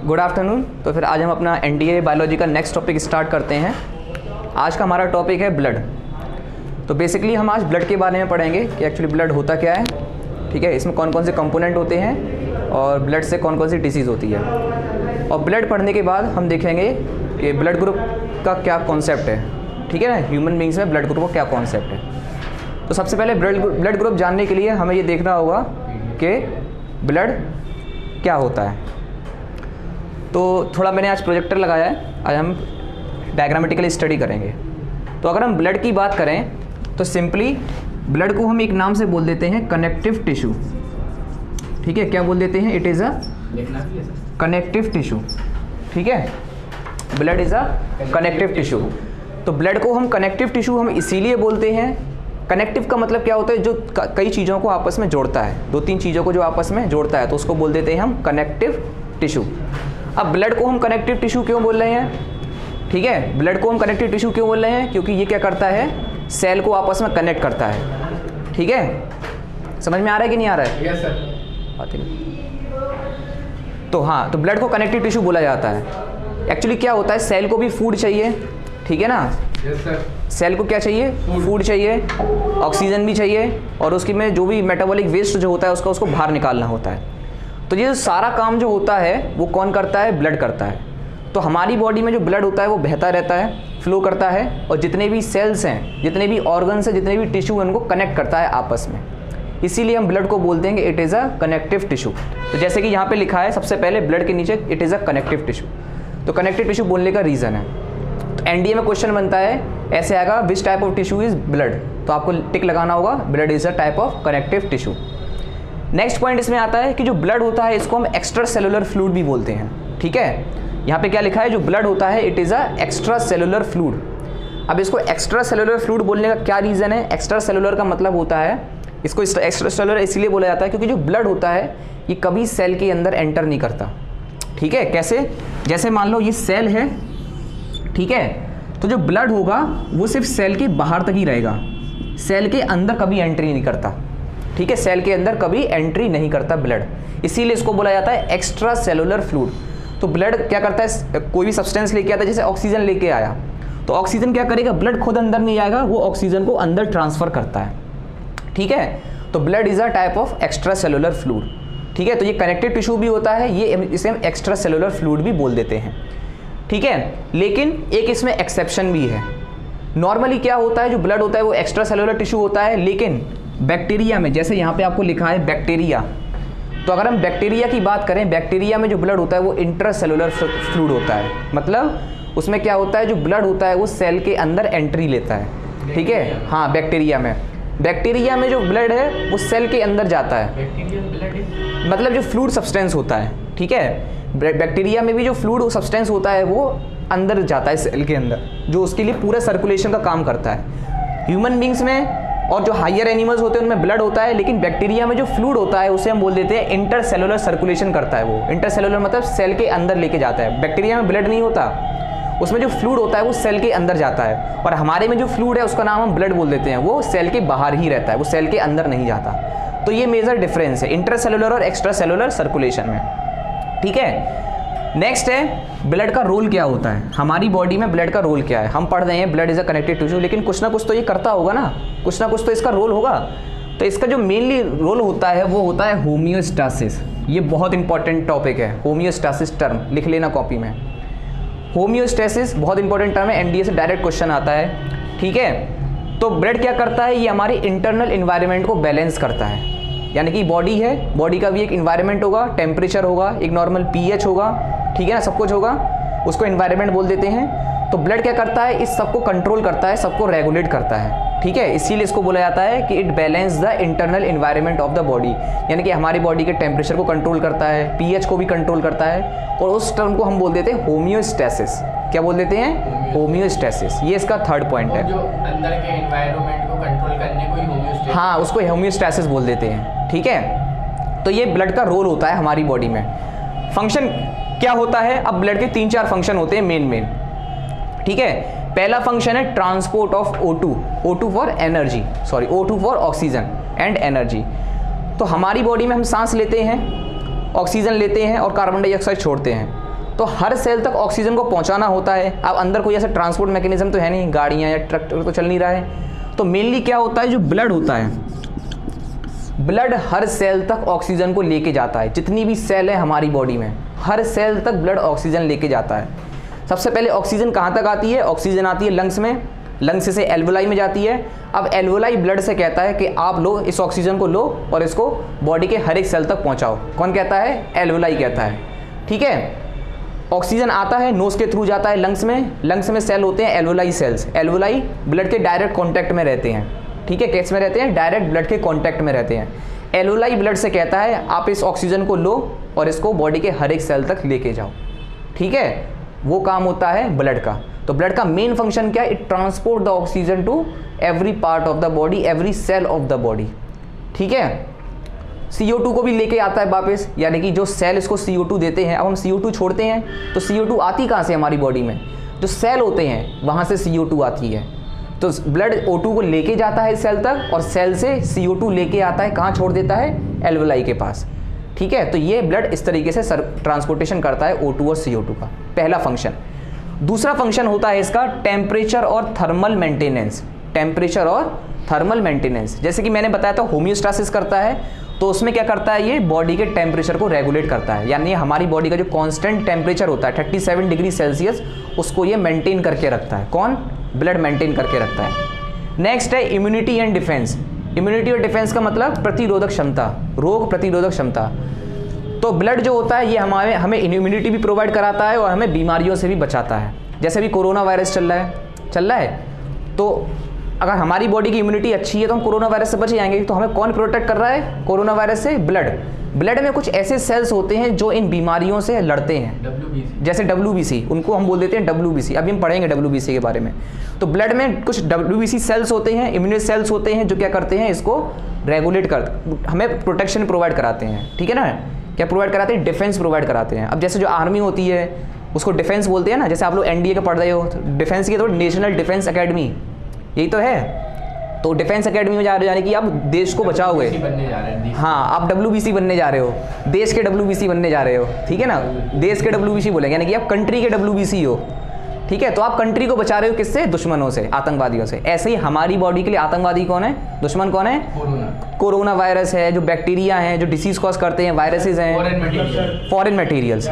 Good afternoon. तो फिर आज हम अपना एनडीए बायोलॉजी का नेक्स्ट टॉपिक स्टार्ट करते हैं। आज का हमारा टॉपिक है ब्लड। तो बेसिकली हम आज ब्लड के बारे में पढ़ेंगे कि एक्चुअली ब्लड होता क्या है, ठीक है, इसमें कौन कौन से कंपोनेंट होते हैं और ब्लड से कौन कौन सी डिसीज़ होती है। और ब्लड पढ़ने के बाद हम देखेंगे कि ब्लड ग्रुप का क्या कॉन्सेप्ट है, ठीक है ना, ह्यूमन बींग्स में ब्लड ग्रुप का क्या कॉन्सेप्ट है। तो सबसे पहले ब्लड ग्रुप जानने के लिए हमें ये देखना होगा कि ब्लड क्या होता है। तो थोड़ा मैंने आज प्रोजेक्टर लगाया है, आज हम डायग्रामेटिकल स्टडी करेंगे। तो अगर हम ब्लड की बात करें तो सिंपली ब्लड को हम एक नाम से बोल देते हैं कनेक्टिव टिश्यू, ठीक है। क्या बोल देते हैं? It is a connective tissue, ठीक है। Blood is a connective tissue. तो ब्लड को हम कनेक्टिव टिश्यू हम इसीलिए बोलते हैं, कनेक्टिव का मतलब क्या होता है, जो कई चीज़ों को आपस में जोड़ता है, दो तीन चीज़ों को जो आपस में जोड़ता है, तो उसको बोल देते हैं हम कनेक्टिव टिश्यू। अब ब्लड को हम कनेक्टिव टिश्यू क्यों बोल रहे हैं, ठीक है, ब्लड को हम कनेक्टिव टिश्यू क्यों बोल रहे हैं, क्योंकि ये क्या करता है, सेल को आपस में कनेक्ट करता है, ठीक है। समझ में आ रहा है कि नहीं आ रहा है? Yes sir. तो हाँ, तो ब्लड को कनेक्टिव टिश्यू बोला जाता है। एक्चुअली क्या होता है, सेल को भी फूड चाहिए, ठीक है ना। Yes sir. सेल को क्या चाहिए? फूड चाहिए, ऑक्सीजन भी चाहिए, और उसकी में जो भी मेटाबॉलिक वेस्ट जो होता है उसको बाहर निकालना होता है। तो ये सारा काम जो होता है वो कौन करता है? ब्लड करता है। तो हमारी बॉडी में जो ब्लड होता है वो बहता रहता है, फ्लो करता है, और जितने भी सेल्स हैं, जितने भी ऑर्गन्स हैं, जितने भी टिश्यू हैं, उनको कनेक्ट करता है आपस में। इसीलिए हम ब्लड को बोलते हैं कि it is a connective tissue. तो जैसे कि यहाँ पे लिखा है सबसे पहले ब्लड के नीचे it is a connective tissue. तो कनेक्टिव टिश्यू बोलने का रीज़न है, तो एनडीए में क्वेश्चन बनता है, ऐसे आएगा which type of tissue is blood, तो आपको टिक लगाना होगा, blood is a type of connective tissue. Next point इसमें आता है कि जो ब्लड होता है इसको हम एक्स्ट्रा सेलुलर फ्लूइड भी बोलते हैं, ठीक है। यहाँ पे क्या लिखा है, जो ब्लड होता है it is a extra cellular fluid. अब इसको एक्स्ट्रा सेलुलर फ्लूइड बोलने का क्या रीज़न है? एक्स्ट्रा सेलुलर का मतलब होता है, इसको एक्स्ट्रा सेलुलर इसलिए बोला जाता है क्योंकि जो ब्लड होता है ये कभी सेल के अंदर एंटर नहीं करता, ठीक है। कैसे? जैसे मान लो ये सेल है, ठीक है, तो जो ब्लड होगा वो सिर्फ सेल के बाहर तक ही रहेगा, सेल के अंदर कभी एंट्री नहीं करता, ठीक है। सेल के अंदर कभी एंट्री नहीं करता ब्लड, इसीलिए इसको बोला जाता है एक्स्ट्रा सेलुलर फ्लूइड। तो ब्लड क्या करता है, कोई भी सब्सटेंस लेके आता है, जैसे ऑक्सीजन लेके आया, तो ऑक्सीजन क्या करेगा, ब्लड खुद अंदर नहीं आएगा, वो ऑक्सीजन को अंदर ट्रांसफर करता है, ठीक है। तो blood is a type of extra cellular fluid, ठीक है। तो ये कनेक्टिव टिश्यू भी होता है, ये इसे हम एक्स्ट्रा सेलुलर फ्लूइड भी बोल देते हैं, ठीक है। लेकिन एक इसमें एक्सेप्शन भी है। नॉर्मली क्या होता है, जो ब्लड होता है वो एक्स्ट्रा सेलुलर टिश्यू होता है, लेकिन बैक्टीरिया में, जैसे यहाँ पे आपको लिखा है बैक्टीरिया, तो अगर हम बैक्टीरिया की बात करें, बैक्टीरिया में जो ब्लड होता है वो इंट्रासेलुलर फ्लूइड होता है। मतलब उसमें क्या होता है, जो ब्लड होता है वो सेल के अंदर एंट्री लेता है, ठीक है। हाँ, बैक्टीरिया में जो ब्लड है वो सेल के अंदर जाता है, मतलब जो फ्लूइड सब्सटेंस होता है, ठीक है। बैक्टीरिया में भी जो फ्लूइड सब्सटेंस होता है वो अंदर जाता है सेल के अंदर, जो उसके लिए पूरा सर्कुलेशन का काम करता है। ह्यूमन बींग्स में और जो हायर एनिमल्स होते हैं उनमें ब्लड होता है, लेकिन बैक्टीरिया में जो फ्लूइड होता है उसे हम बोल देते हैं इंटरसेलुलर सर्कुलेशन करता है। वो इंटरसेलुलर मतलब सेल के अंदर लेके जाता है। बैक्टीरिया में ब्लड नहीं होता, उसमें जो फ्लूइड होता है वो सेल के अंदर जाता है, और हमारे में जो फ्लूइड है उसका नाम हम ब्लड बोल देते हैं, वो सेल के बाहर ही रहता है, वो सेल के अंदर नहीं जाता। तो ये मेजर डिफरेंस है इंटरसेलुलर और एक्स्ट्रा सेलुलर सर्कुलेशन में, ठीक है। नेक्स्ट है ब्लड का रोल क्या होता है, हमारी बॉडी में ब्लड का रोल क्या है। हम पढ़ रहे हैं blood is a connective tissue, लेकिन कुछ ना कुछ तो ये करता होगा ना, कुछ ना कुछ तो इसका रोल होगा। तो इसका जो मेनली रोल होता है वो होता है होमियोस्टासिस। ये बहुत इंपॉर्टेंट टॉपिक है, होमियोस्टासिस टर्म लिख लेना कॉपी में। होमियोस्टेसिस बहुत इंपॉर्टेंट टर्म है, एनडीए से डायरेक्ट क्वेश्चन आता है, ठीक है। तो ब्लड क्या करता है, ये हमारी इंटरनल इन्वायरमेंट को बैलेंस करता है। यानी कि बॉडी है, बॉडी का भी एक इन्वायरमेंट होगा, टेम्परेचर होगा, एक नॉर्मल पीएच होगा, ठीक है ना, सब कुछ होगा, उसको इन्वायरमेंट बोल देते हैं। तो ब्लड क्या करता है, इस सबको कंट्रोल करता है, सबको रेगुलेट करता है, ठीक है। इसीलिए इसको बोला जाता है कि it balance the internal environment of the body, यानी कि हमारी बॉडी के टेम्परेचर को कंट्रोल करता है, पीएच को भी कंट्रोल करता है, और उस टर्म को हम बोल देते हैं होमियोस्टेसिस। क्या बोल देते हैं? होमियोस्टेसिस। ये इसका थर्ड पॉइंट है, जो अंदर के एनवायरनमेंट को कंट्रोल करने को ही होमियोस्टेसिस, हाँ, उसको होमियोस्टेसिस बोल देते हैं, ठीक है। तो ये ब्लड का रोल होता है हमारी बॉडी में। फंक्शन क्या होता है, अब ब्लड के 3-4 फंक्शन होते हैं मेन, ठीक है। पहला फंक्शन है transport of O2 for energy, sorry O2 for oxygen and energy. तो हमारी बॉडी में हम सांस लेते हैं, ऑक्सीजन लेते हैं और कार्बन डाइऑक्साइड छोड़ते हैं। तो हर सेल तक ऑक्सीजन को पहुंचाना होता है। अब अंदर कोई ऐसा ट्रांसपोर्ट मैकेनिज्म तो है नहीं, गाड़ियाँ या ट्रैक्टर तो चल नहीं रहा है। तो मेनली क्या होता है, जो ब्लड होता है, ब्लड हर सेल तक ऑक्सीजन को लेके जाता है। जितनी भी सेल है हमारी बॉडी में, हर सेल तक ब्लड ऑक्सीजन लेके जाता है। सबसे पहले ऑक्सीजन कहाँ तक आती है, ऑक्सीजन आती है लंग्स में, लंग्स से एल्वोलाई में जाती है। अब एल्वोलाई ब्लड से कहता है कि आप लो, इस ऑक्सीजन को लो और इसको बॉडी के हर एक सेल तक पहुँचाओ। कौन कहता है, एल्वोलाई कहता है। ठीक है, ऑक्सीजन आता है, नोज के थ्रू जाता है लंग्स में, लंग्स में सेल होते हैं एल्वोलाई सेल्स। एल्वोलाई ब्लड के डायरेक्ट कॉन्टैक्ट में रहते हैं। ठीक है, कैसे में रहते हैं, डायरेक्ट ब्लड के कॉन्टैक्ट में रहते हैं। एल्वोलाई ब्लड से कहता है आप इस ऑक्सीजन को लो और इसको बॉडी के हर एक सेल तक लेके जाओ। ठीक है, वो काम होता है ब्लड का। तो ब्लड का मेन फंक्शन क्या है, it transport the oxygen to every part of the body, every cell of the body. ठीक है, CO2 को भी लेके आता है वापस, यानी कि जो सेल इसको CO2 देते हैं। अब हम CO2 छोड़ते हैं तो CO2 आती कहाँ से हमारी बॉडी में, जो सेल होते हैं वहाँ से CO2 आती है। तो ब्लड O2 को लेके जाता है सेल तक और सेल से CO2 लेके आता है, कहाँ छोड़ देता है, एल्वोलाई के पास। ठीक है, तो ये ब्लड इस तरीके से ट्रांसपोर्टेशन करता है O2 और CO2 का, पहला फंक्शन। दूसरा फंक्शन होता है इसका टेम्परेचर और थर्मल मेंटेनेंस। टेम्परेचर और थर्मल मेंटेनेंस, जैसे कि मैंने बताया था होम्योस्टासिस करता है, तो उसमें क्या करता है, ये बॉडी के टेम्परेचर को रेगुलेट करता है। यानी हमारी बॉडी का जो कांस्टेंट टेम्परेचर होता है 37 डिग्री सेल्सियस, उसको ये मेंटेन करके रखता है। कौन, ब्लड मेंटेन करके रखता है। नेक्स्ट है इम्यूनिटी एंड डिफेंस। इम्यूनिटी और डिफेंस का मतलब प्रतिरोधक क्षमता, रोग प्रतिरोधक क्षमता। तो ब्लड जो होता है ये हमें इम्यूनिटी भी प्रोवाइड कराता है और हमें बीमारियों से भी बचाता है। जैसे भी कोरोना वायरस चल रहा है, तो अगर हमारी बॉडी की इम्यूनिटी अच्छी है तो हम कोरोना वायरस से बच जाएंगे। तो हमें कौन प्रोटेक्ट कर रहा है कोरोना वायरस से, ब्लड। ब्लड में कुछ ऐसे सेल्स होते हैं जो इन बीमारियों से लड़ते हैं, जैसे WBC, उनको हम बोल देते हैं WBC। अभी हम पढ़ेंगे WBC के बारे में। तो ब्लड में कुछ WBC सेल्स होते हैं, इम्यूनिटी सेल्स होते हैं, जो क्या करते हैं, इसको रेगुलेट हमें प्रोटेक्शन प्रोवाइड कराते हैं। ठीक है ना, क्या प्रोवाइड कराते हैं, डिफेंस प्रोवाइड कराते हैं। अब जैसे जो आर्मी होती है उसको डिफेंस बोलते हैं ना, जैसे आप लोग NDA का पढ़ रहे हो, डिफेंस की तो नेशनल डिफेंस अकेडमी, यही तो है। तो डिफेंस एकेडमी में जा रहे हो, यानी कि आप देश को बचाओगे। हाँ, आप WBC बनने जा रहे हो, देश के WBC बनने जा रहे हो। ठीक है ना, देश के WBC बोलेंगे, यानी कि आप कंट्री के WBC हो। ठीक है, तो आप कंट्री को बचा रहे हो किससे, दुश्मनों से, आतंकवादियों से। ऐसे ही हमारी बॉडी के लिए आतंकवादी कौन है, दुश्मन कौन है, कोरोना वायरस है, जो बैक्टीरिया हैं, जो डिसीज कॉज करते हैं, वायरसेस हैं, फॉरेन मटेरियल्स।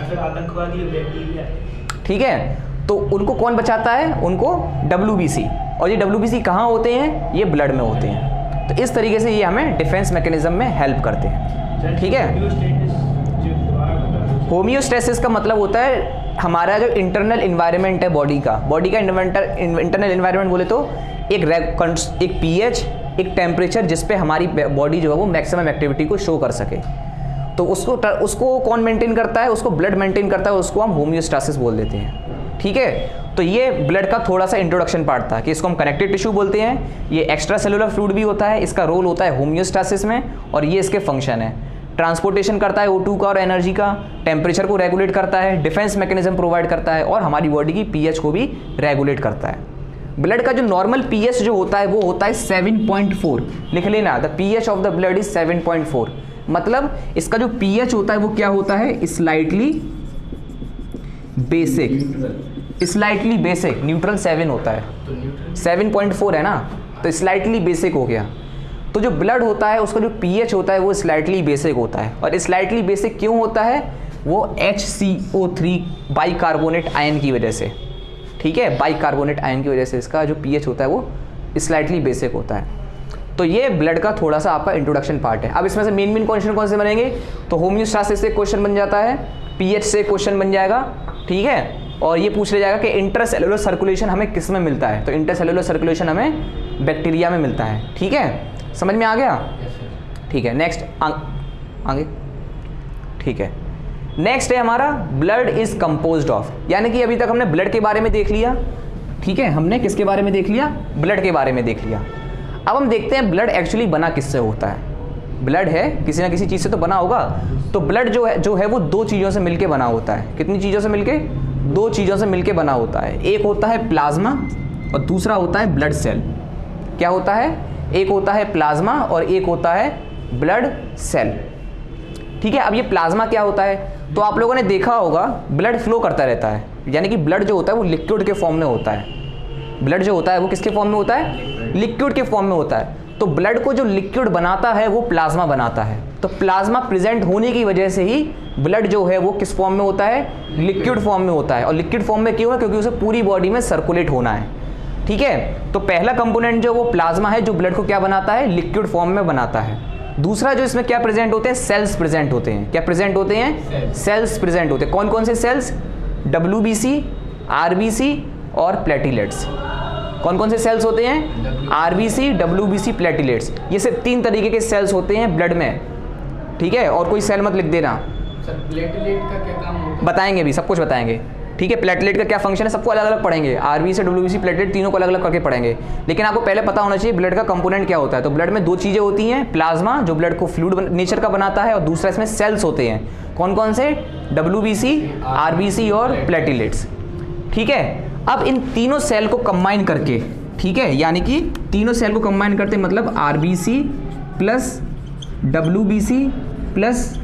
ठीक है, तो उनको कौन बचाता है, उनको WBC। और ये WBC कहाँ होते हैं, ये ब्लड में होते हैं। तो इस तरीके से ये हमें डिफेंस मैकेनिज्म में हेल्प करते हैं। ठीक है, होम्योस्टेसिस का मतलब होता है हमारा जो इंटरनल इन्वायरमेंट है बॉडी का इंटरनल इन्वायरमेंट बोले तो एक pH, एक टेम्परेचर, जिस पे हमारी बॉडी जो है वो मैक्सिमम एक्टिविटी को शो कर सके। तो उसको कौन मेंटेन करता है, उसको ब्लड मेंटेन करता है, उसको हम होम्योस्टेसिस बोल देते हैं। ठीक है, तो ये ब्लड का थोड़ा सा इंट्रोडक्शन पार्ट था कि इसको हम कनेक्टिव टिश्यू बोलते हैं। ये एक्स्ट्रा सेलुलर फ्लूइड भी होता है, इसका रोल होता है होम्योस्टेसिस में, और ये इसके फंक्शन है। ट्रांसपोर्टेशन करता है O2 का और एनर्जी का, टेम्परेचर को रेगुलेट करता है, डिफेंस मैकेनिज्म प्रोवाइड करता है, और हमारी बॉडी की pH को भी रेगुलेट करता है। ब्लड का जो नॉर्मल pH जो होता है वो होता है 7.4। लिख लेना, the pH of the blood is 7.4। मतलब इसका जो pH होता है वो क्या होता है, स्लाइटली बेसिक, न्यूट्रल 7 होता है, 7.4 है ना, तो स्लाइटली बेसिक हो गया। तो जो ब्लड होता है उसका जो pH होता है वो स्लाइटली बेसिक होता है। और स्लाइटली बेसिक क्यों होता है, वो HCO3 बाइकार्बोनेट आयन की वजह से। ठीक है, बाइकार्बोनेट आयन की वजह से इसका जो pH होता है वो स्लाइटली बेसिक होता है। तो ये ब्लड का थोड़ा सा आपका इंट्रोडक्शन पार्ट है। अब इसमें से मेन क्वेश्चन कौन से बनेंगे, तो होम्योस्टेसिस से क्वेश्चन बन जाता है, pH से क्वेश्चन बन जाएगा। ठीक है, और ये पूछ लिया जाएगा कि इंटरसेलुलर सर्कुलेशन हमें किस में मिलता है, तो इंटरसेलुलर सर्कुलेशन हमें बैक्टीरिया में मिलता है। ठीक है, समझ में आ गया। ठीक है, नेक्स्ट आगे। ठीक है, नेक्स्ट है हमारा ब्लड इज कंपोज्ड ऑफ, यानी कि अभी तक हमने ब्लड के बारे में देख लिया। ठीक है, हमने किसके बारे में देख लिया, ब्लड के बारे में देख लिया। अब हम देखते हैं ब्लड एक्चुअली बना किससे होता है। ब्लड है किसी ना किसी चीज़ से तो बना होगा। तो ब्लड जो है वो दो चीज़ों से मिलके बना होता है। कितनी चीज़ों से मिलके, दो चीज़ों से मिलके बना होता है। एक होता है प्लाज्मा और दूसरा होता है ब्लड सेल। क्या होता है, एक होता है प्लाज्मा और एक होता है ब्लड सेल। ठीक है। अब ये प्लाज्मा क्या होता है, तो आप लोगों ने देखा होगा ब्लड फ्लो करता रहता है, यानी कि ब्लड जो होता है वो लिक्विड के फॉर्म में होता है। ब्लड जो होता है वो किसके फॉर्म में होता है, लिक्विड के फॉर्म में होता है। तो ब्लड को जो लिक्विड बनाता है वो प्लाज्मा बनाता है। तो प्लाज्मा प्रेजेंट होने की वजह से ही ब्लड जो है वो किस फॉर्म में होता है, लिक्विड फॉर्म में होता है। और लिक्विड फॉर्म में क्यों है, क्योंकि उसे पूरी बॉडी में सर्कुलेट होना है। ठीक है, तो पहला कंपोनेंट जो वो प्लाज्मा है, जो ब्लड को क्या बनाता है, लिक्विड फॉर्म में बनाता है। दूसरा जो इसमें क्या प्रेजेंट होते हैं, सेल्स प्रेजेंट होते हैं। क्या प्रेजेंट होते हैं, सेल्स प्रेजेंट होते हैं। कौन कौन से सेल्स, WBC, RBC और प्लेटिलेट्स। कौन कौन से सेल्स होते हैं, RBC, WBC, प्लेटिलेट्स। ये सिर्फ 3 तरीके के सेल्स होते हैं ब्लड में। ठीक है, और कोई सेल मत लिख देना। सर प्लेटलेट का क्या काम होता है? बताएंगे भी, सब कुछ बताएंगे। ठीक है, प्लेटलेट का क्या फंक्शन है सबको अलग अलग पढ़ेंगे। RBC, WBC, प्लेटलेट तीनों को अलग अलग करके पढ़ेंगे। लेकिन आपको पहले पता होना चाहिए ब्लड का कंपोनेंट क्या होता है। तो ब्लड में 2 चीज़ें होती हैं, प्लाज्मा जो ब्लड को फ्लूइड नेचर का बनाता है, और दूसरा इसमें सेल्स होते हैं। कौन कौन से, WBC, RBC और प्लेटिलेट्स। ठीक है, अब इन तीनों सेल को कंबाइन करके, ठीक है, यानी कि तीनों सेल को कंबाइन करते मतलब RBC plus WBC plus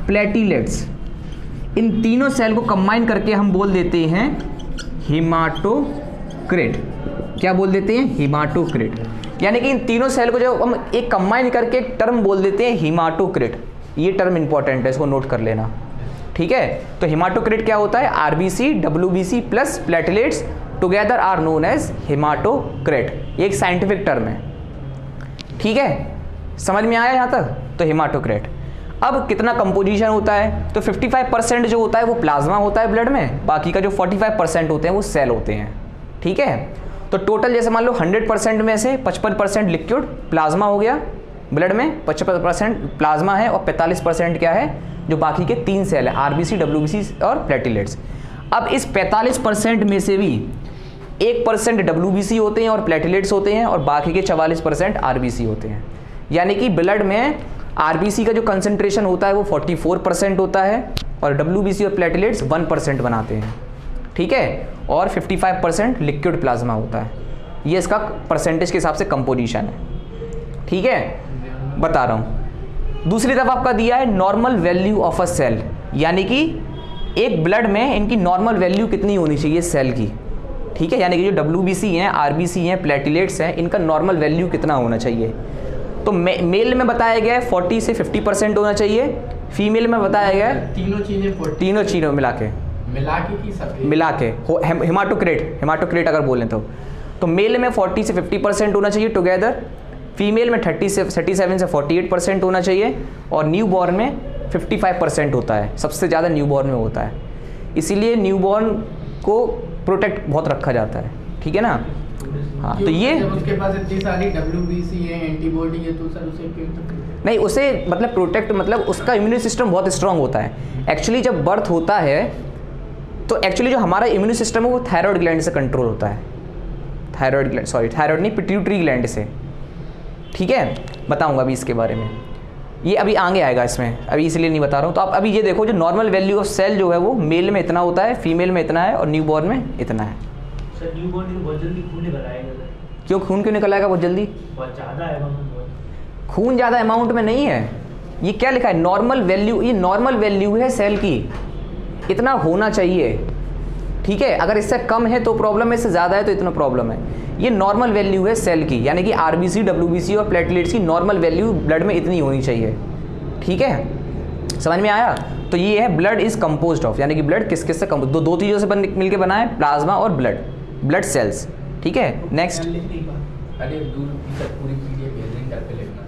platelets, इन तीनों सेल को कंबाइन करके हम बोल देते हैं हेमाटोक्रिट। क्या बोल देते हैं, हेमाटोक्रिट। यानी कि इन तीनों सेल को जब हम एक कंबाइन करके एक टर्म बोल देते हैं हेमाटोक्रिट। ये टर्म इंपॉर्टेंट है, इसको नोट कर लेना। ठीक है, तो हेमाटोक्रिट क्या होता है, RBC, WBC plus platelets together are known as hematocrit. ये एक साइंटिफिक टर्म है। ठीक है, समझ में आया यहाँ तक। तो हेमाटोक्रिट। अब कितना कंपोजिशन होता है, तो 55% जो होता है वो प्लाज्मा होता है ब्लड में, बाकी का जो 45% होते हैं वो सेल होते हैं। ठीक है, तो टोटल जैसे मान लो 100% में से 55% लिक्विड प्लाज्मा हो गया ब्लड में, 55% प्लाज्मा है, और 45% क्या है, जो बाकी के 3 सेल है, RBC, WBC और प्लेटिलेट्स। अब इस 45% में से भी 1% WBC होते हैं और प्लेटिलेट्स होते हैं, और बाकी के 44% RBC होते हैं। यानी कि ब्लड में RBC का जो कंसंट्रेशन होता है वो 44% होता है, और WBC और प्लेटिलेट्स 1% बनाते हैं। ठीक है, और 55% लिक्विड प्लाज्मा होता है। ये इसका परसेंटेज के हिसाब से कंपोजिशन है। ठीक है, बता रहा हूँ। दूसरी तरफ आपका दिया है normal value of a cell, यानी कि एक ब्लड में इनकी नॉर्मल वैल्यू कितनी होनी चाहिए सेल की। ठीक है, यानी कि जो WBC हैं, RBC हैं, प्लेटिलेट्स हैं, इनका नॉर्मल वैल्यू कितना होना चाहिए। तो मेल में बताया गया है 40 से 50% होना चाहिए, फीमेल में बताया गया है तीनों चीज़ों मिला के हेमाटोक्रिट अगर बोलें तो मेल में 40 से 50% होना चाहिए टुगेदर, फीमेल में 37 से 48% होना चाहिए, और न्यूबॉर्न में 55% होता है। सबसे ज़्यादा न्यूबॉर्न में होता है, इसीलिए न्यूबॉर्न को प्रोटेक्ट बहुत रखा जाता है। ठीक है ना। हाँ, तो ये उसके पास इतनी सारी WBC है, एंटीबॉडी है, तो सर उसे नहीं, उसे मतलब प्रोटेक्ट, मतलब उसका इम्यून सिस्टम बहुत स्ट्रांग होता है। एक्चुअली जब बर्थ होता है तो एक्चुअली जो हमारा इम्यून सिस्टम है वो थायराइड ग्लैंड से कंट्रोल होता है। थायराइड नहीं, पिट्यूटरी ग्लैंड से। ठीक है, बताऊंगा अभी इसके बारे में, ये अभी आगे आएगा इसमें, अभी इसलिए नहीं बता रहा हूँ। तो आप अभी ये देखो, जो नॉर्मल वैल्यू ऑफ सेल जो है वो मेल में इतना होता है, फीमेल में इतना है, और न्यूबॉर्न में इतना है। सर न्यूबॉर्न में बहुत जल्दी खून निकल आएगा सर। क्यों खून क्यों निकल आएगा बहुत जल्दी? बहुत ज़्यादा है, खून ज़्यादा अमाउंट में नहीं है। ये क्या लिखा है, नॉर्मल वैल्यू। ये नॉर्मल वैल्यू है सेल की, इतना होना चाहिए। ठीक है, अगर इससे कम है तो प्रॉब्लम है, इससे ज़्यादा है तो इतना प्रॉब्लम है। ये नॉर्मल वैल्यू है सेल की, यानी कि RBC, WBC और प्लेटलेट्स की नॉर्मल वैल्यू ब्लड में इतनी होनी चाहिए। ठीक है, समझ में आया। तो ये है ब्लड इज कंपोज्ड ऑफ, यानी कि ब्लड किस किस से दो चीज़ों से मिलकर बना है, प्लाज्मा और ब्लड सेल्स। ठीक है, नेक्स्ट।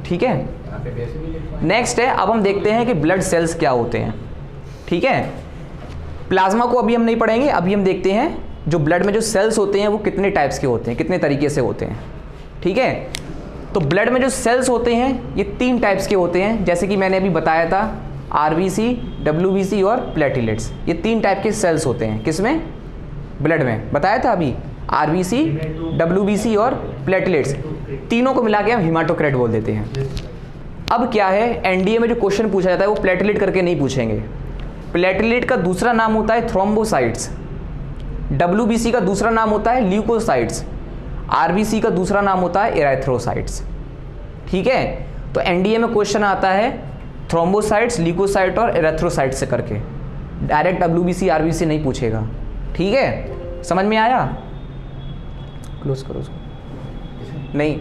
ठीक है, नेक्स्ट है, अब हम देखते हैं कि ब्लड सेल्स क्या होते हैं। ठीक है, प्लाज्मा को अभी हम नहीं पढ़ेंगे, अभी हम देखते हैं जो ब्लड में जो सेल्स होते हैं वो कितने टाइप्स के होते हैं, कितने तरीके से होते हैं। ठीक है, तो ब्लड में जो सेल्स होते हैं ये 3 टाइप्स के होते हैं, जैसे कि मैंने अभी बताया था, RBC, WBC और प्लेटिलेट्स। ये 3 टाइप के सेल्स होते हैं, किसमें, ब्लड में बताया था अभी, RBC, WBC और प्लेटलेट्स, तीनों को मिला के हम हेमाटोक्रिट बोल देते हैं। अब क्या है, एनडीए में जो क्वेश्चन पूछा जाता है वो प्लेटलेट करके नहीं पूछेंगे। प्लेटलेट का दूसरा नाम होता है थ्रोम्बोसाइट्स, WBC का दूसरा नाम होता है ल्यूकोसाइट्स, RBC का दूसरा नाम होता है एराथ्रोसाइट्स। ठीक है, तो एनडीए में क्वेश्चन आता है थ्रोम्बोसाइट्स, ल्यूकोसाइट और एरेथ्रोसाइट से करके। डायरेक्ट WBC RBC नहीं पूछेगा, ठीक है, समझ में आया? क्लोज करो उसको। नहीं,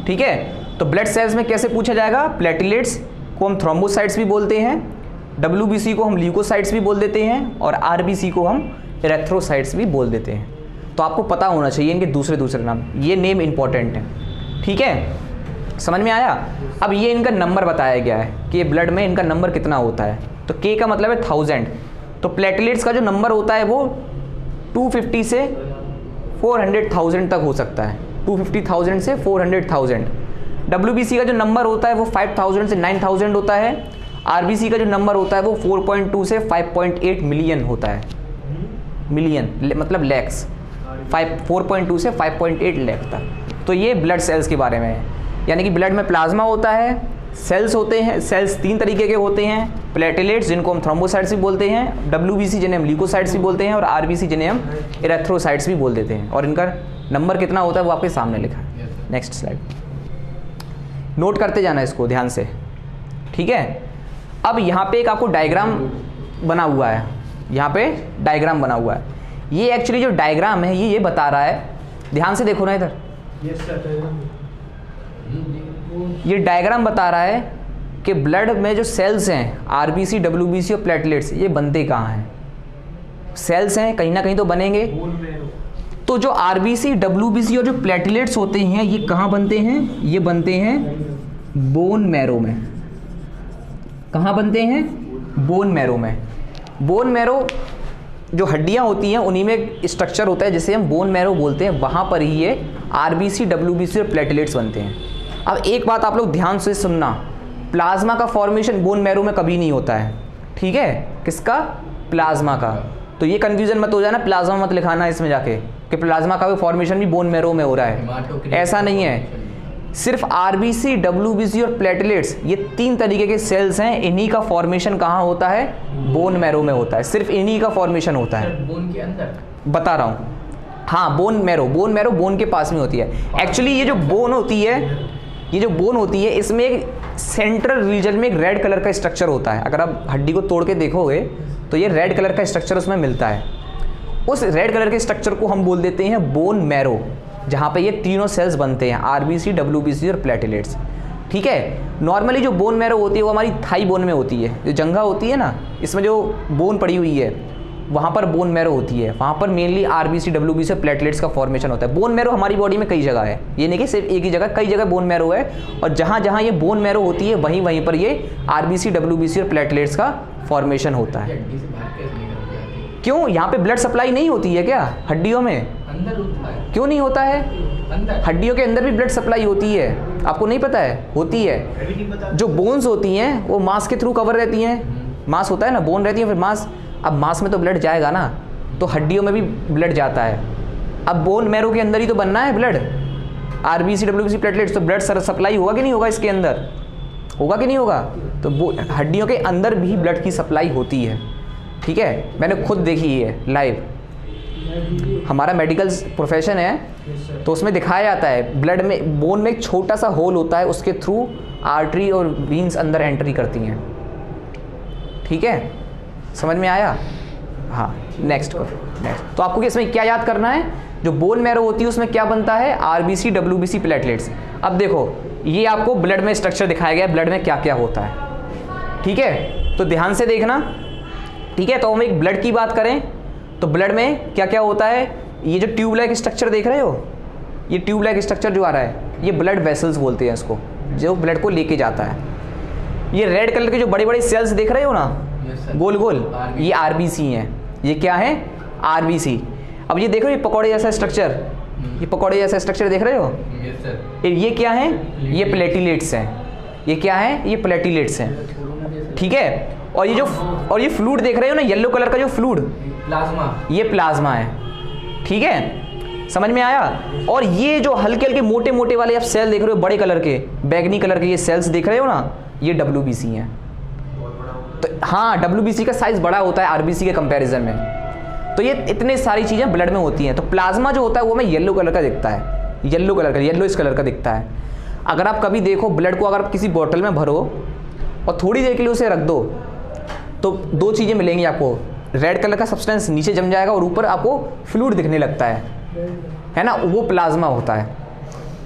ठीक है। तो ब्लड सेल्स में कैसे पूछा जाएगा? प्लेटलेट्स को हम थ्रोम्बोसाइट्स भी बोलते हैं, WBC को हम ल्यूकोसाइट्स भी बोल देते हैं, और RBC को हम एरेथ्रोसाइट्स भी बोल देते हैं। तो आपको पता होना चाहिए इनके दूसरे दूसरे नाम, ये नेम इंपॉर्टेंट है, ठीक है, समझ में आया? अब ये इनका नंबर बताया गया है कि ब्लड में इनका नंबर कितना होता है। तो K का मतलब है 1000। तो प्लेटलेट्स का जो नंबर होता है वो 250 से 400,000 तक हो सकता है, 250,000 से 400,000। WBC का जो नंबर होता है वो 5000 से 9000 होता है। RBC का जो नंबर होता है वो 4.2 से 5.8 मिलियन होता है। मिलियन मतलब लैक्स, 4.2 से 5.8 लाख तक। तो ये ब्लड सेल्स के बारे में है, यानी कि ब्लड में प्लाज्मा होता है, सेल्स होते हैं, सेल्स 3 तरीके के होते हैं, प्लेटलेट्स जिनको हम थ्रोम्बोसाइट्स भी बोलते हैं, WBC जिन्हें हम ल्यूकोसाइट्स भी बोलते हैं, और RBC जिन्हें हम एरेथ्रोसाइट्स भी बोल देते हैं। और इनका नंबर कितना होता है वो आपके सामने लिखा है। नेक्स्ट स्लाइड, नोट करते जाना इसको ध्यान से, ठीक है। अब यहाँ पे एक आपको डायग्राम बना हुआ है, यहाँ पे डायग्राम बना हुआ है। ये एक्चुअली जो डायग्राम है ये बता रहा है, ध्यान से देखो ना इधर, ये डायग्राम बता रहा है कि ब्लड में जो सेल्स हैं RBC, WBC और प्लेटलेट्स, ये बनते कहाँ हैं? सेल्स हैं, कहीं ना कहीं तो बनेंगे। तो जो RBC, WBC और जो प्लेटलेट्स होते हैं ये कहाँ बनते हैं? ये बनते हैं बोन मैरो में। कहाँ बनते हैं? बोन मैरो में। बोन मैरो जो हड्डियाँ होती हैं उन्हीं में एक स्ट्रक्चर होता है जिसे हम बोन मैरो बोलते हैं, वहाँ पर ही ये RBC, WBC और प्लेटलेट्स बनते हैं। अब एक बात आप लोग ध्यान से सुनना, प्लाज्मा का फॉर्मेशन बोन मैरो में कभी नहीं होता है, ठीक है? किसका? प्लाज्मा का। तो ये कंफ्यूजन मत हो जाना, प्लाज्मा मत लिखाना इसमें जाके कि प्लाज्मा का भी फॉर्मेशन भी बोन मैरो में हो रहा है, ऐसा नहीं है। सिर्फ RBC, WBC और प्लेटलेट्स ये 3 तरीके के सेल्स हैं, इन्हीं का फॉर्मेशन कहाँ होता है? बोन मैरो में होता है, सिर्फ इन्हीं का फॉर्मेशन होता है। बोन के अंदर बता रहा हूँ, हाँ, बोन मैरो बोन के पास में होती है। एक्चुअली ये जो बोन होती है, इसमें एक सेंट्रल रीजन में एक रेड कलर का स्ट्रक्चर होता है। अगर आप हड्डी को तोड़ के देखोगे तो ये रेड कलर का स्ट्रक्चर उसमें मिलता है। उस रेड कलर के स्ट्रक्चर को हम बोल देते हैं बोन मैरो, जहाँ पे ये तीनों सेल्स बनते हैं, RBC, WBC और प्लेटलेट्स, ठीक है। नॉर्मली जो बोन मैरो होती है वो हमारी थाई बोन में होती है, जो जंघा होती है ना, इसमें जो बोन पड़ी हुई है वहाँ पर बोन मैरो होती है, वहाँ पर मेनली RBC, WBC और प्लेटलेट्स का फॉर्मेशन होता है। बोन मैरो हमारी बॉडी में कई जगह है, ये नहीं कि सिर्फ एक ही जगह, कई जगह बोन मैरो है, और जहाँ जहाँ ये बोन मैरो होती है वहीं पर ये RBC, WBC और प्लेटलेट्स का फॉर्मेशन होता है। हड्डी से बाहर कैसे निकल जाती है? क्यों? यहाँ पे ब्लड सप्लाई नहीं होती है क्या हड्डियों में? अंदर होता है। क्यों नहीं होता है? अंदर हड्डियों के अंदर भी ब्लड सप्लाई होती है, आपको नहीं पता है? होती है। जो बोन्स होती हैं वो मांस के थ्रू कवर रहती हैं, मांस होता है ना, बोन रहती है, फिर मांस, अब मांस में तो ब्लड जाएगा ना, तो हड्डियों में भी ब्लड जाता है। अब बोन मैरो के अंदर ही तो बनना है ब्लड, RBC, WBC, प्लेटलेट्स, तो ब्लड सप्लाई होगा कि नहीं होगा इसके अंदर? होगा कि नहीं होगा? तो हड्डियों के अंदर भी ब्लड की सप्लाई होती है, ठीक है, मैंने खुद देखी है लाइव। हमारा मेडिकल प्रोफेशन है तो उसमें दिखाया जाता है ब्लड में, बोन में एक छोटा सा होल होता है, उसके थ्रू आर्टरी और वीन्स अंदर एंट्री करती हैं, ठीक है, समझ में आया? हाँ, नेक्स्ट करो। नेक्स्ट तो आपको इसमें क्या याद करना है? जो बोन मैरो होती है उसमें क्या बनता है? RBC, WBC, platelets. अब देखो ये आपको ब्लड में स्ट्रक्चर दिखाया गया है, ब्लड में क्या क्या होता है, ठीक है, तो ध्यान से देखना, ठीक है। तो हम एक ब्लड की बात करें तो ब्लड में क्या क्या होता है? ये जो ट्यूब लाइक स्ट्रक्चर देख रहे हो, ये ट्यूब लाइक स्ट्रक्चर जो आ रहा है ये ब्लड वेसल्स बोलते हैं इसको, जो ब्लड को लेके जाता है। ये रेड कलर के जो बड़े बड़े सेल्स देख रहे हो ना, गोल गोल, ये RBC हैं। ये क्या है? RBC। अब ये देख रहे हो, ये पकौड़े जैसा स्ट्रक्चर, ये पकौड़े जैसा स्ट्रक्चर देख रहे हो, ये क्या है? ये प्लेटलेट्स हैं। ये क्या है? ये प्लेटलेट्स हैं, ठीक है। और ये फ्लूइड देख रहे हो ना, येलो कलर का जो फ्लूइड, प्लाज्मा, ये प्लाज्मा है, ठीक है, समझ में आया? और ये जो हल्के हल्के मोटे मोटे वाले आप सेल देख रहे हो, बड़े कलर के, बैगनी कलर के ये सेल्स देख रहे हो ना, ये WBC हैं। तो हाँ, WBC का साइज बड़ा होता है RBC के कंपैरिजन में। तो ये इतने सारी चीज़ें ब्लड में होती हैं। तो प्लाज्मा जो होता है वो हमें येलो कलर का दिखता है, येलो कलर का, येलो कलर का दिखता है। अगर आप कभी देखो ब्लड को, अगर आप किसी बॉटल में भरो और थोड़ी देर के लिए उसे रख दो तो दो चीज़ें मिलेंगी आपको, रेड कलर का सब्सटेंस नीचे जम जाएगा और ऊपर आपको फ्लूइड दिखने लगता है ना, वो प्लाज्मा होता है।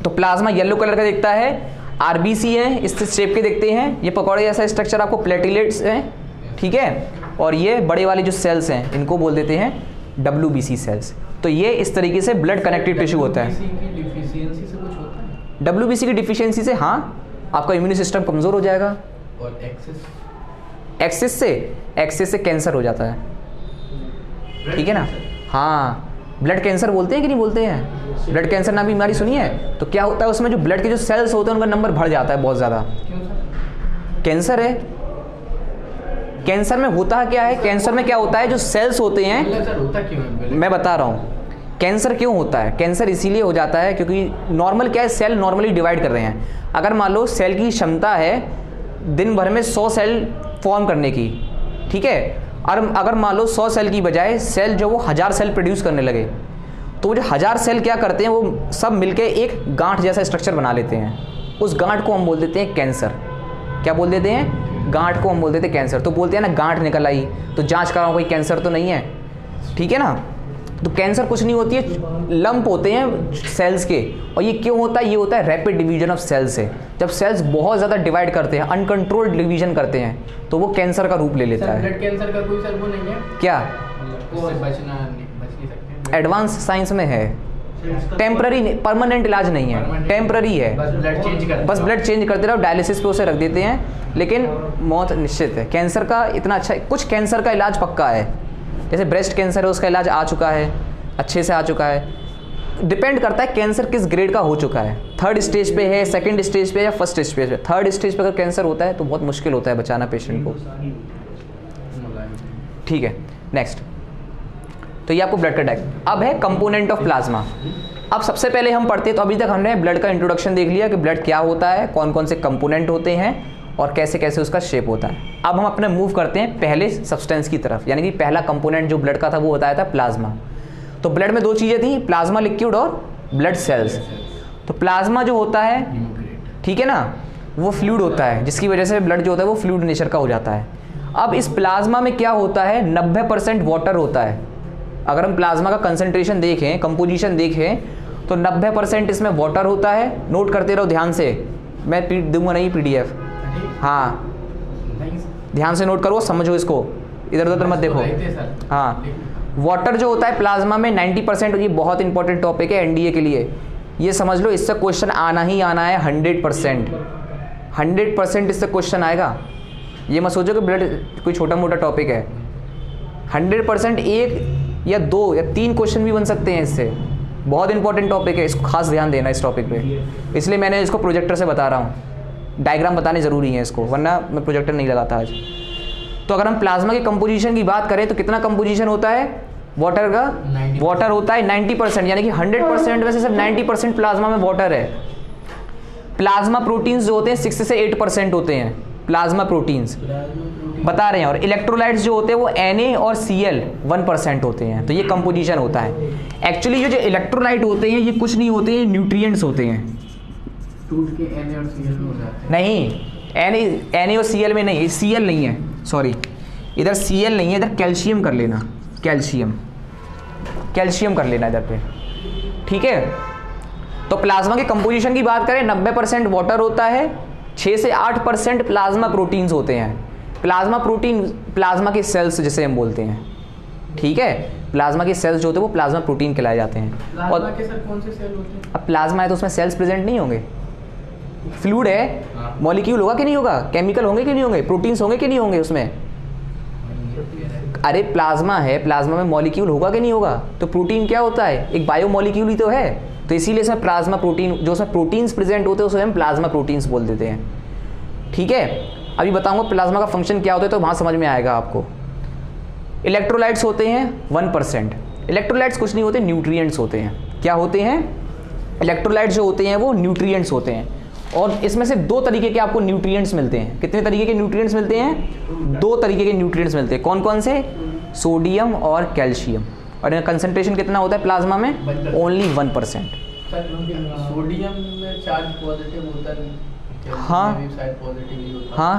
तो प्लाज्मा येलो कलर का दिखता है, आरबीसी है, इस शेप के दिखते हैं, ये पकौड़े जैसा स्ट्रक्चर आपको प्लेटिलेट्स हैं, ठीक है, और ये बड़े वाले जो सेल्स हैं इनको बोल देते हैं WBC सेल्स। तो ये इस तरीके से ब्लड कनेक्टिव टिश्यू होता है। डिफिशियंसी से कुछ होता है? WBC की डिफिशियंसी से हाँ, आपका इम्यून सिस्टम कमज़ोर हो जाएगा। और एक्सेस से कैंसर हो जाता है, ठीक है ना। हाँ, ब्लड कैंसर बोलते हैं कि नहीं बोलते हैं? ब्लड कैंसर नाम की बीमारी सुनी है? तो क्या होता है उसमें जो ब्लड के जो सेल्स होते हैं उनका नंबर बढ़ जाता है बहुत ज़्यादा। क्यों सर? कैंसर है। कैंसर में होता क्या है, कैंसर में क्या होता है, जो सेल्स होते हैं, सर होता क्यों है? मैं बता रहा हूँ कैंसर क्यों होता है। कैंसर इसीलिए हो जाता है क्योंकि नॉर्मल क्या है, सेल नॉर्मली डिवाइड कर रहे हैं। अगर मान लो सेल की क्षमता है दिन भर में 100 सेल फॉर्म करने की, ठीक है, और अगर मान लो 100 सेल की बजाय सेल जो वो 1000 सेल प्रोड्यूस करने लगे, तो वो जो 1000 सेल क्या करते हैं, वो सब मिलके एक गांठ जैसा स्ट्रक्चर बना लेते हैं। उस गांठ को हम बोल देते हैं कैंसर। क्या बोल देते हैं? गांठ को हम बोल देते हैं कैंसर। तो बोलते हैं ना गांठ निकल आई तो जांच कराओ कोई कैंसर तो नहीं है, ठीक है ना। तो कैंसर कुछ नहीं होती है, लंप होते हैं सेल्स के। और ये क्यों होता है? ये होता है रैपिड डिवीजन ऑफ सेल्स से। जब सेल्स बहुत ज़्यादा डिवाइड करते हैं, अनकंट्रोल्ड डिवीजन करते हैं, तो वो कैंसर का रूप ले लेता है। ब्लड कैंसर का कोई सर वो नहीं है क्या? उससे बच नहीं सकते? एडवांस साइंस में है, टेम्पररी, परमानेंट इलाज नहीं है, टेम्पररी है। बस ब्लड चेंज करते रहो, डायलिसिस पे उसे रख देते हैं, लेकिन मौत निश्चित है। कैंसर का इतना अच्छा, कुछ कैंसर का इलाज पक्का है, जैसे ब्रेस्ट कैंसर है उसका इलाज आ चुका है, अच्छे से आ चुका है। डिपेंड करता है कैंसर किस ग्रेड का हो चुका है, 3rd स्टेज पे है, 2nd स्टेज पे या 1st स्टेज पे। 3rd स्टेज पे अगर कैंसर होता है तो बहुत मुश्किल होता है बचाना पेशेंट को, ठीक है। नेक्स्ट, तो ये आपको ब्लड का डायग्राम। अब है कंपोनेंट ऑफ प्लाज्मा। अब सबसे पहले हम पढ़ते हैं, तो अभी तक हमने ब्लड का इंट्रोडक्शन देख लिया कि ब्लड क्या होता है, कौन कौन से कंपोनेंट होते हैं और कैसे कैसे उसका शेप होता है। अब हम अपने मूव करते हैं पहले सब्सटेंस की तरफ, यानी कि पहला कंपोनेंट जो ब्लड का था वो बताया था प्लाज्मा। तो ब्लड में दो चीज़ें थी, प्लाज्मा लिक्विड और ब्लड सेल्स। तो प्लाज्मा जो होता है, ठीक है ना, वो फ्लूइड होता है, जिसकी वजह से ब्लड जो होता है वो फ्लूइड नेचर का हो जाता है। अब इस प्लाज्मा में क्या होता है, 90% वाटर होता है। अगर हम प्लाज्मा का कंसंट्रेशन देखें, कंपोजिशन देखें, तो 90% इसमें वाटर होता है। नोट करते रहो ध्यान से, मैं दूंगा नहीं PDF। हाँ, ध्यान से नोट करो, समझो इसको, इधर उधर मत देखो। हाँ, वाटर जो होता है प्लाज्मा में 90%, ये बहुत इंपॉर्टेंट टॉपिक है NDA के लिए, ये समझ लो, इससे क्वेश्चन आना ही आना है 100%। इससे क्वेश्चन आएगा, ये मत सोचो कि ब्लड कोई छोटा मोटा टॉपिक है। 100% 1 या 2 या 3 क्वेश्चन भी बन सकते हैं इससे। बहुत इंपॉर्टेंट टॉपिक है, इसको खास ध्यान देना इस टॉपिक पे, इसलिए मैंने इसको प्रोजेक्टर से बता रहा हूँ। डायग्राम बताने ज़रूरी है इसको, वरना मैं प्रोजेक्टर नहीं लगाता आज। तो अगर हम प्लाज्मा की कंपोजिशन की बात करें तो कितना कंपोजिशन होता है वाटर का? वाटर होता है 90%, यानी कि 100% में से सिर्फ 90% प्लाज्मा में वाटर है। प्लाज्मा प्रोटीन्स जो होते हैं 6 से 8% होते हैं, प्लाज्मा प्रोटीन्स बता रहे हैं। और इलेक्ट्रोलाइट्स जो होते हैं वो Na और Cl 1% होते हैं। तो ये कंपोजिशन होता है। एक्चुअली ये जो इलेक्ट्रोलाइट होते हैं ये कुछ नहीं होते हैं, न्यूट्रिएंट्स होते हैं। टूट के Na और Cl में हो जाते हैं? नहीं, Na और Cl में नहीं, Cl नहीं है, सॉरी, इधर Cl नहीं है, इधर कैल्शियम कर लेना, कैल्शियम कर लेना इधर पे, ठीक है। तो प्लाज्मा के कंपोजिशन की बात करें, 90% वाटर होता है, 6 से 8% प्लाज्मा प्रोटीन्स होते हैं। प्लाज्मा प्रोटीन, प्लाज्मा के सेल्स जिसे हम बोलते हैं, ठीक है, प्लाज्मा के सेल्स जो होते हैं वो प्लाज्मा प्रोटीन कहलाए जाते हैं। प्लाज्मा के सर कौन से सेल होते हैं? अब प्लाज्मा है तो उसमें सेल्स प्रेजेंट नहीं होंगे, फ्लूइड है, मॉलिक्यूल होगा कि नहीं होगा, केमिकल होंगे कि नहीं होंगे, प्रोटीन्स होंगे कि नहीं होंगे उसमें। अरे प्लाज्मा है, प्लाज्मा में मॉलिक्यूल होगा कि नहीं होगा। तो प्रोटीन क्या होता है, एक बायो मॉलिक्यूल ही तो है। तो इसीलिए इसमें प्लाज्मा प्रोटीन, जो उसमें प्रोटीन्स प्रेजेंट होते हैं उसे हम प्लाज्मा प्रोटीन्स बोल देते हैं, ठीक है। अभी बताऊंगा प्लाज्मा का फंक्शन क्या होता है, तो वहाँ समझ में आएगा आपको। इलेक्ट्रोलाइट्स होते हैं 1%। इलेक्ट्रोलाइट्स कुछ नहीं होते, न्यूट्रिएंट्स होते हैं। क्या होते हैं? इलेक्ट्रोलाइट्स जो होते हैं वो न्यूट्रिएंट्स होते हैं। और इसमें से 2 तरीके के आपको न्यूट्रिएंट्स मिलते हैं। कितने तरीके के न्यूट्रिएंट्स मिलते हैं? 2 तरीके के न्यूट्रिएंट्स मिलते हैं। कौन कौन से? सोडियम और कैल्शियम। और इनका कंसंट्रेशन कितना होता है प्लाज्मा में? ओनली 1%। सोडियम में चार्ज पॉजिटिव होता है, हाँ। में भी शायद पॉजिटिव ही होता है। हाँ,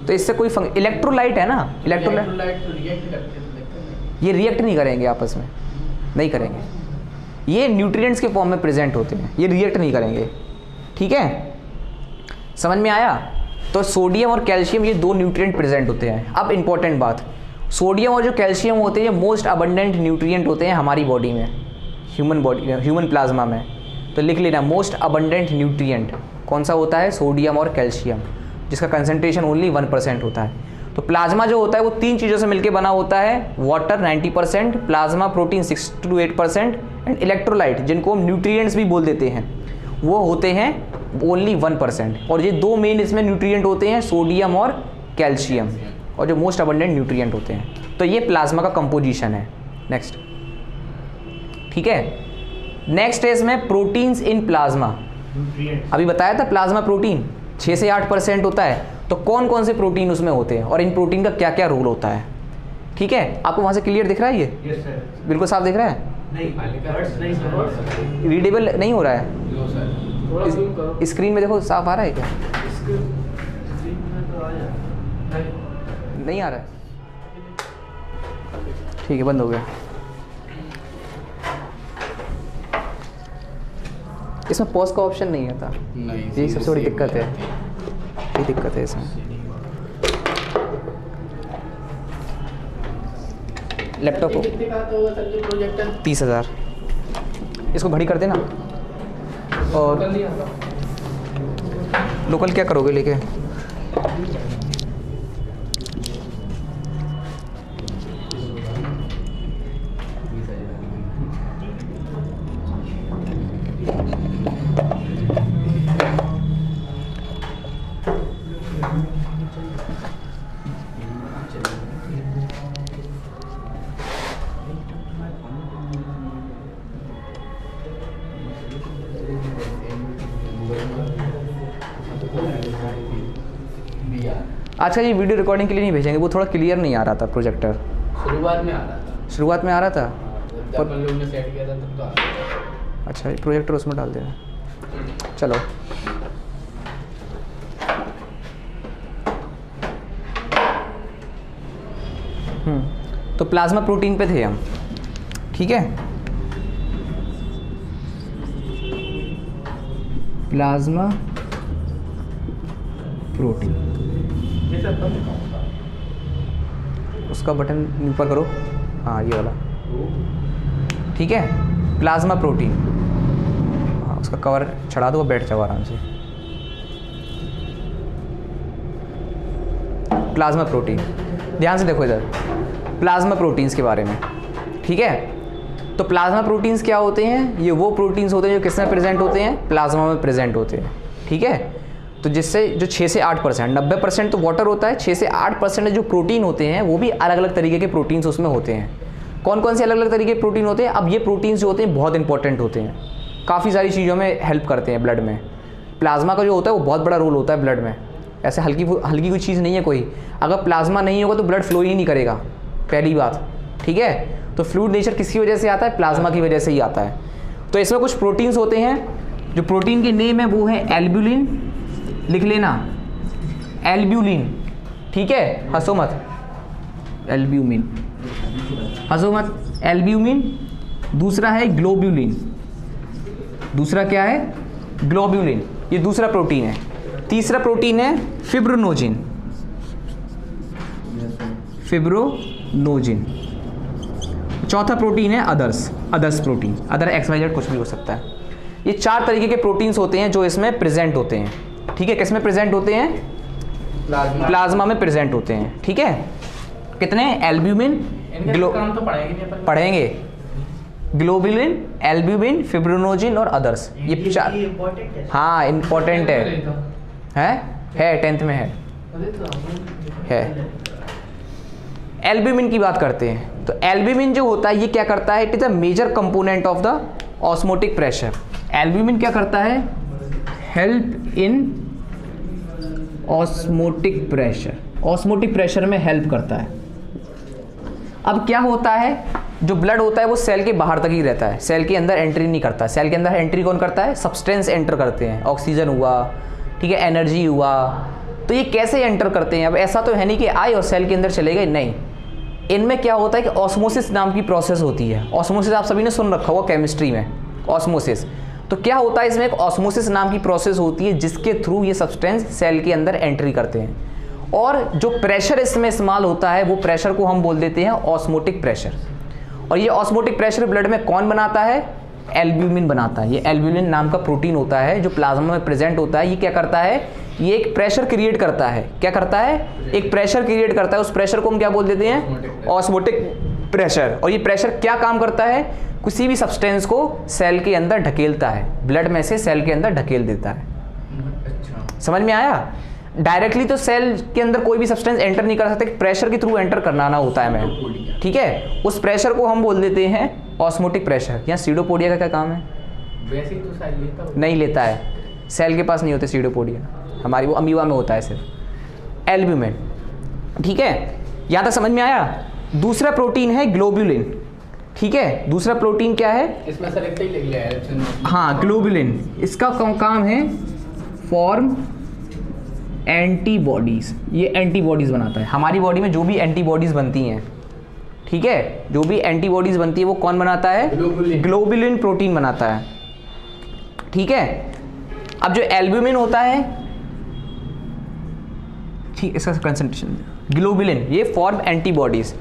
तो इससे कोई इलेक्ट्रोलाइट है ना, इलेक्ट्रोलाइट इलेक्ट्रोलाइट तो रिएक्ट करते हैं, तो दिक्कत नहीं। ये रिएक्ट नहीं करेंगे आपस में, नहीं करेंगे, ये न्यूट्रिएंट्स के फॉर्म में प्रेजेंट होते हैं, ये रिएक्ट नहीं करेंगे। ठीक है, समझ में आया? तो सोडियम और कैल्शियम ये दो न्यूट्रिएंट प्रेजेंट होते हैं। अब इंपॉर्टेंट बात, सोडियम और जो कैल्शियम होते हैं ये मोस्ट अबंडेंट न्यूट्रिएंट होते हैं हमारी बॉडी में, ह्यूमन प्लाज्मा में। तो लिख लेना, मोस्ट अबंडेंट न्यूट्रिएंट कौन सा होता है? सोडियम और कैल्शियम, जिसका कंसंट्रेशन ओनली 1% होता है। तो प्लाज्मा जो होता है वो 3 चीज़ों से मिलकर बना होता है, water 90%, plasma protein 6 to 8% and electrolyte, जिनको हम न्यूट्रिएंट्स भी बोल देते हैं, वो होते हैं ओनली 1%। और ये दो मेन इसमें न्यूट्रिएंट होते हैं, सोडियम और कैल्शियम, और जो मोस्ट अबंडेंट न्यूट्रिएंट होते हैं। तो ये प्लाज्मा का कंपोजिशन है। नेक्स्ट, ठीक है। नेक्स्ट है इसमें प्रोटीन्स इन प्लाज्मा। न्यूट्रिएंट्स अभी बताया था प्लाज्मा प्रोटीन 6 से 8% होता है, तो कौन कौन से प्रोटीन उसमें होते हैं और इन प्रोटीन का क्या क्या रोल होता है। ठीक है, आपको वहाँ से क्लियर दिख रहा है? ये यस सर। बिल्कुल साफ दिख रहा है? नहीं वर्ड्स नहीं सर। रीडेबल नहीं हो रहा है? लो सर, थोड़ा जूम करो। स्क्रीन में देखो, साफ आ रहा है क्या? स्क्रीन में तो आ जाए। नहीं आ रहा है? ठीक है, बंद हो गया। इसमें पॉज का ऑप्शन नहीं आता, नहीं, ये सबसे बड़ी दिक्कत है, ये दिक्कत है इसमें। लैपटॉप को कितने का तो होगा सर ये प्रोजेक्टर? 30,000। इसको घड़ी कर देना। और कल नहीं आता। लोकल क्या करोगे लेके? अच्छा, ये वीडियो रिकॉर्डिंग के लिए नहीं भेजेंगे, वो थोड़ा क्लियर नहीं आ रहा था प्रोजेक्टर। शुरुआत में आ रहा था। शुरुआत में आ रहा था। जब अपन लोग ने सेट किया था तब तो आ रहा था। अच्छा, ये प्रोजेक्टर उसमें डाल देना। चलो, तो प्लाज्मा प्रोटीन पे थे हम। ठीक है, प्लाज्मा प्रोटीन, ये सब कब दिखाऊंगा? उसका बटन ऊपर करो, हाँ ये वाला। ठीक है, प्लाज्मा प्रोटीन, हाँ उसका कवर चढ़ा दो, बैठ जाओ आराम से। प्लाज्मा प्रोटीन, ध्यान से देखो इधर, प्लाज्मा प्रोटीन्स के बारे में। ठीक है, तो प्लाज्मा प्रोटीन्स क्या होते हैं? ये वो प्रोटीन्स होते हैं जो किस में प्रेजेंट होते हैं? प्लाज्मा में प्रेजेंट होते हैं। ठीक है, तो जिससे जो 6 से 8%, 90% तो वाटर होता है, 6 से 8% जो प्रोटीन होते हैं वो भी अलग अलग तरीके के प्रोटीन्स उसमें होते हैं। कौन कौन से अलग अलग तरीके के प्रोटीन होते हैं? अब ये प्रोटीन्स जो होते हैं बहुत इंपॉर्टेंट होते हैं, काफ़ी सारी चीज़ों में हेल्प करते हैं ब्लड में। प्लाज्मा का जो होता है वो बहुत बड़ा रोल होता है ब्लड में, ऐसे हल्की कोई चीज़ नहीं है कोई। अगर प्लाज्मा नहीं होगा तो ब्लड फ्लो ही नहीं करेगा, पहली बात। ठीक है, तो फ्लूइड नेचर किसकी वजह से आता है? प्लाज्मा की वजह से ही आता है। तो इसमें कुछ प्रोटीन्स होते हैं, जो प्रोटीन के नेम है वो है एल्ब्यूलिन, लिख लेना एल्ब्यूलिन। ठीक है, हंसो मत, एल्ब्यूमिन, हंसो मत, एल्ब्यूमिन। दूसरा है ग्लोब्यूलिन, दूसरा क्या है? ग्लोब्यूलिन, ये दूसरा प्रोटीन है। तीसरा प्रोटीन है फिब्रोनोजिन, फिब्रोनोजिन। चौथा प्रोटीन है अदर्स प्रोटीन, अदर XYZ कुछ भी हो सकता है। ये 4 तरीके के प्रोटीन्स होते हैं जो इसमें प्रेजेंट होते हैं। ठीक है, किस में प्रेजेंट होते हैं? प्लाज्मा में प्रेजेंट होते हैं। ठीक है, कितने? एल्ब्यूमिन, काम तो पढ़ाएंगे नहीं अपन। पढ़ेंगे, ग्लोब्यूलिन, एल्ब्यूमिन, फिब्रोनोजिन और अदर्स। ये 4, इम्पोर्टेंट है। हाँ इम्पोर्टेंट है 10th में है। एल्ब्यूमिन की बात करते हैं, तो एल्ब्यूमिन जो होता है ये क्या करता है? It is a major component of the osmotic pressure. Albumin क्या करता है? Help in osmotic pressure, osmotic pressure में हेल्प करता है। अब क्या होता है जो ब्लड होता है वो सेल के बाहर तक ही रहता है, सेल के अंदर एंट्री नहीं करता। सेल के अंदर एंट्री कौन करता है? सब्सटेंस एंटर करते हैं, ऑक्सीजन हुआ, ठीक है, एनर्जी हुआ। तो ये कैसे एंटर करते हैं? अब ऐसा तो है नहीं कि आए और सेल के अंदर चले गए, नहीं। इनमें क्या होता है कि ऑस्मोसिस नाम की प्रोसेस होती है। ऑस्मोसिस आप सभी ने सुन रखा होगा केमिस्ट्री में, ऑस्मोसिस। तो क्या होता है इसमें? एक ऑस्मोसिस नाम की प्रोसेस होती है जिसके थ्रू ये सब्सटेंस सेल के अंदर एंट्री करते हैं। और जो प्रेशर इसमें इस्तेमाल होता है वो प्रेशर को हम बोल देते हैं ऑस्मोटिक प्रेशर। और ये ऑस्मोटिक प्रेशर ब्लड में कौन बनाता है? एल्ब्यूमिन बनाता है। ये एल्ब्यूमिन नाम का प्रोटीन होता है जो प्लाज्मा में प्रेजेंट होता है। ये क्या करता है? ये एक प्रेशर क्रिएट करता है। क्या करता है? एक प्रेशर क्रिएट करता है। उस प्रेशर को हम क्या बोल देते हैं? Osmotic pressure. और ये प्रेशर क्या काम करता है? किसी भी सब्सटेंस को सेल के अंदर ढकेलता है, ब्लड में से सेल के अंदर ढकेल देता है। अच्छा, समझ में आया? डायरेक्टली तो सेल के अंदर कोई भी सब्सटेंस एंटर नहीं कर सकते, प्रेशर के थ्रू एंटर करना होता है मैम, ठीक है। उस प्रेशर को हम बोल देते हैं ऑस्मोटिक प्रेशर। यहाँ सीडोपोडिया का क्या काम है? वैसे ही तो शायद लेता हो। नहीं लेता है, सेल के पास नहीं होते सीडोपोडिया, हमारी वो अमीबा में होता है सिर्फ। एल्ब्यूमिन, ठीक है, यहाँ तक समझ में आया। दूसरा प्रोटीन है ग्लोबुलिन, ठीक है। दूसरा प्रोटीन क्या है? इसमें सर एक ही लिख लिया है। हाँ, ग्लोबुलिन। इसका काम है फॉर्म एंटीबॉडीज़। ये एंटीबॉडीज़ बनाता है। हमारी बॉडी में जो भी एंटीबॉडीज़ बनती हैं, ठीक है, जो भी एंटीबॉडीज़ बनती है वो कौन बनाता है? ग्लोबुलिन प्रोटीन बनाता है, ठीक है। अब जो एल्ब्यूमिन होता है, ठीक, इसका कंसंट्रेशन ग्लोबुलिन, ये फॉर्म एंटीबॉडीज़।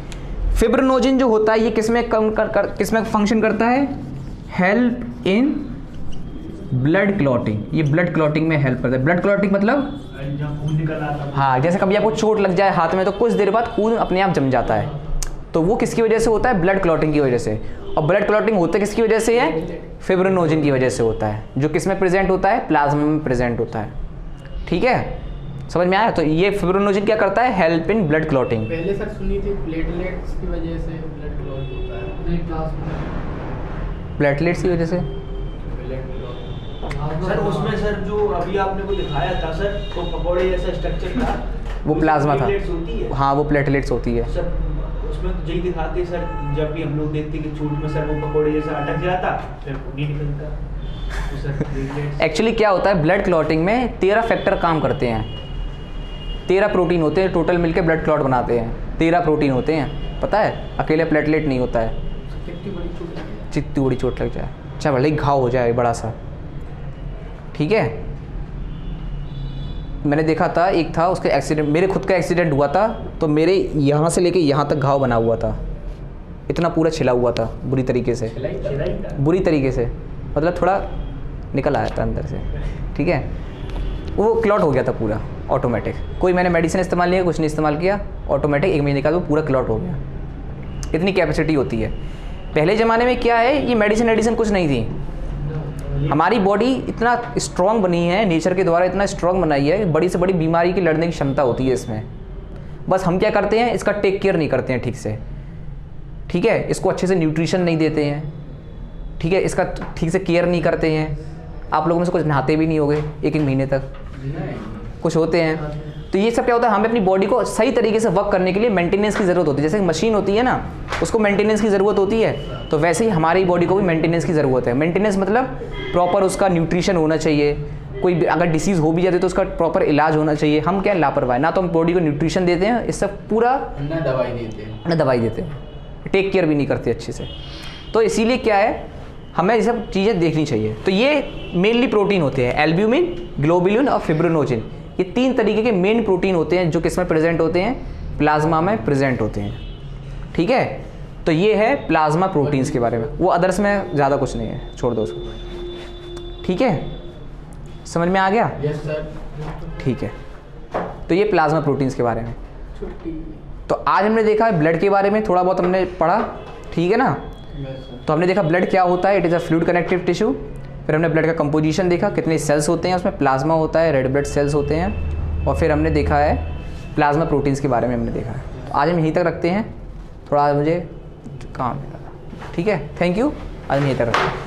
फिब्रिनोजिन जो होता है ये किसमें किसमें फंक्शन करता है? Help in blood clotting. ये ब्लड क्लॉटिंग में हेल्प करता है। ब्लड क्लॉटिंग मतलब खून निकल आता है। हाँ, जैसे कभी आपको चोट लग जाए हाथ में तो कुछ देर बाद खून अपने आप जम जाता है, तो वो किसकी वजह से होता है? ब्लड क्लॉटिंग की वजह से। और ब्लड क्लॉटिंग होता किसकी वजह से है? फिब्रिनोजिन की वजह से होता है, जो किसमें प्रेजेंट होता है? प्लाज्मा में प्रेजेंट होता है, ठीक है। समझ में आया? तो ये फिब्रिनोजिन क्या करता है? Help in blood clotting. पहले सर सुनी थी प्लेटलेट्स की वजह से ब्लड क्लॉट होता है। नहीं, प्लेटलेट्स की वजह से। ब्लड क्लॉट सर उसमें सर जो अभी आपने को दिखाया था सर, तो पकौड़े जैसा स्ट्रक्चर था, वो प्लाज्मा था। प्लेटलेट्स होती है। हाँ, वो प्लेटलेट्स होती है। सर उसमें तो यही दिखाते हैं सर, जब भी हम लोग देखते कि चोट में सर वो पकौड़े जैसा अटक जाता, फिर नहीं निकलता। तो सर प्लेटलेट्स एक्चुअली क्या होता है, ब्लड क्लॉटिंग में 13 फैक्टर काम करते हैं। 13 प्रोटीन होते हैं टोटल मिलके ब्लड क्लॉट बनाते हैं। 13 प्रोटीन होते हैं, पता है? अकेले प्लेटलेट नहीं होता है। कितनी बड़ी चोट लगी? जितनी बड़ी चोट लग जाए, चाहे भले ही घाव हो जाए बड़ा सा, ठीक है। मैंने देखा था, एक था उसके एक्सीडेंट, मेरे खुद का एक्सीडेंट हुआ था, तो मेरे यहाँ से लेके यहाँ तक घाव बना हुआ था, इतना पूरा छिला हुआ था बुरी तरीके से, बुरी तरीके से, मतलब थोड़ा निकल आया था अंदर से, ठीक है। वो क्लॉट हो गया था पूरा ऑटोमेटिक। कोई मैंने मेडिसिन इस्तेमाल नहीं किया, कुछ नहीं इस्तेमाल किया, ऑटोमेटिक 1 महीने का वो पूरा क्लॉट हो गया। इतनी कैपेसिटी होती है। पहले ज़माने में क्या है, ये मेडिसिन कुछ नहीं थी। हमारी बॉडी इतना स्ट्रॉन्ग बनी है, नेचर के द्वारा इतना स्ट्रॉन्ग बनाई है, बड़ी से बड़ी बीमारी की लड़ने की क्षमता होती है इसमें। बस हम क्या करते हैं, इसका टेक केयर नहीं करते हैं ठीक से, ठीक है। इसको अच्छे से न्यूट्रिशन नहीं देते हैं, ठीक है। इसका ठीक से केयर नहीं करते हैं। आप लोगों में से कुछ नहाते भी नहीं होंगे 1-1 महीने तक, कुछ होते हैं। तो ये सब क्या होता है, हमें अपनी बॉडी को सही तरीके से वर्क करने के लिए मेंटेनेंस की ज़रूरत होती है। जैसे मशीन होती है ना, उसको मेंटेनेंस की ज़रूरत होती है, तो वैसे ही हमारी बॉडी को भी मेंटेनेंस की ज़रूरत है। मेंटेनेंस मतलब प्रॉपर उसका न्यूट्रिशन होना चाहिए। कोई अगर डिसीज़ हो भी जाती है तो उसका प्रॉपर इलाज होना चाहिए। हम क्या लापरवाही, ना तो हम बॉडी को न्यूट्रिशन देते हैं, इससे पूरा ना दवाई देते हैं, ना दवाई देते हैं, टेक केयर भी नहीं करते अच्छे से। तो इसीलिए क्या है, हमें ये सब चीज़ें देखनी चाहिए। तो ये मेनली प्रोटीन होते हैं, एल्ब्यूमिन, ग्लोबुलिन और फिब्रिनोजिन। ये 3 तरीके के मेन प्रोटीन होते हैं जो किसमें प्रेजेंट होते हैं? प्लाज्मा में प्रेजेंट होते हैं, ठीक है। तो ये है प्लाज्मा प्रोटीन्स के बारे में। वो अदर्स में ज़्यादा कुछ नहीं है, छोड़ दो उसको, ठीक है। समझ में आ गया? Yes sir. ठीक है। तो ये प्लाज्मा प्रोटीन्स के बारे में। छुट्टी। तो आज हमने देखा ब्लड के बारे में थोड़ा बहुत हमने पढ़ा, ठीक है ना। तो हमने देखा ब्लड क्या होता है, it is a fluid connective tissue. फिर हमने ब्लड का कंपोजिशन देखा, कितने सेल्स होते हैं उसमें, प्लाज्मा होता है, रेड ब्लड सेल्स होते हैं। और फिर हमने देखा है प्लाज्मा प्रोटीन्स के बारे में हमने देखा है। तो आज हम यहीं तक रखते हैं, थोड़ा आज मुझे काम है, ठीक है। थैंक यू, आज हम यहीं तक रखते हैं।